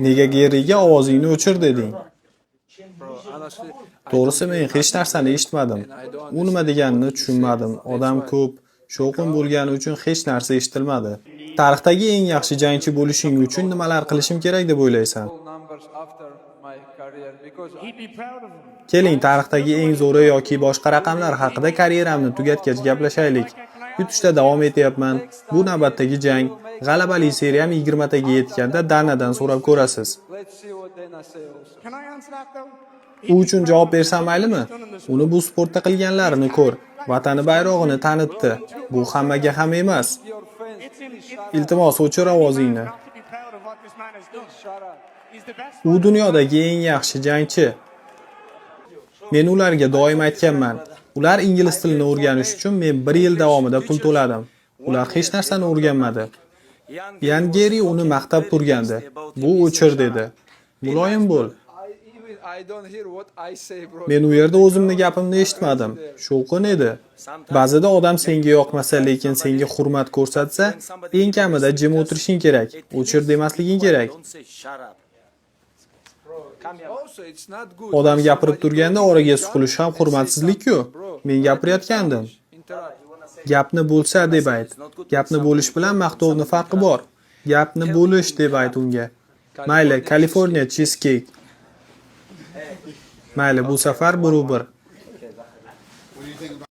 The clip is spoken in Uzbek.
Nega Geriga ovozingni o'chir deding? To'g'risi men hech narsani eshitmadim. U nima deganini tushunmadim. Odam ko'p, shovqin bo'lgani uchun hech narsa eshitilmadi. Tarixdagi eng yaxshi jangchi bo'lishing uchun nimalar qilishim kerak deb o'ylaysan? Keling, tarixdagi eng zo'ri yoki boshqa raqamlar haqida karyeramni tugatgach gaplashaylik. Yutishda davom etyapman. Bu navbatdagi jang. G'alabali seriyam 20 taga yetganda Danadan so'rab ko'rasiz. U uchun javob bersam maylimi? Uni bu sportda qilganlarini ko'r. Vatani bayrog'ini tanitdi. Bu hammaga ham emas. Iltimos, o'chir ovozingni. U dunyodagi eng yaxshi jangchi. Men ularga doim aytganman. Ular ingliz tilini o'rganish uchun men 1 yil davomida pul to'ladim. Ular hech narsani o'rganmadi. Yan Geri uni maqtab turgandi. Bu o'chir dedi. Muloyim bo'l. Men u yerda o'zimni gapimni eshitmadim. Shovqin edi. Ba'zida odam senga yoqmasa, lekin senga hurmat ko'rsatsa, eng kamida jim o'tirishing kerak. O'chir demasliging kerak. Odam gapirib turganda oraga suqilish ham hurmatsizlik-ku. Men gapirayotgandim. Gapni bo'lsa deb ayt. Gapni bo'lish bilan maqtovni farqi bor. Gapni bo'lish deb ayt unga. Mayli, California cheesecake. Mayli, bu safar 1-1.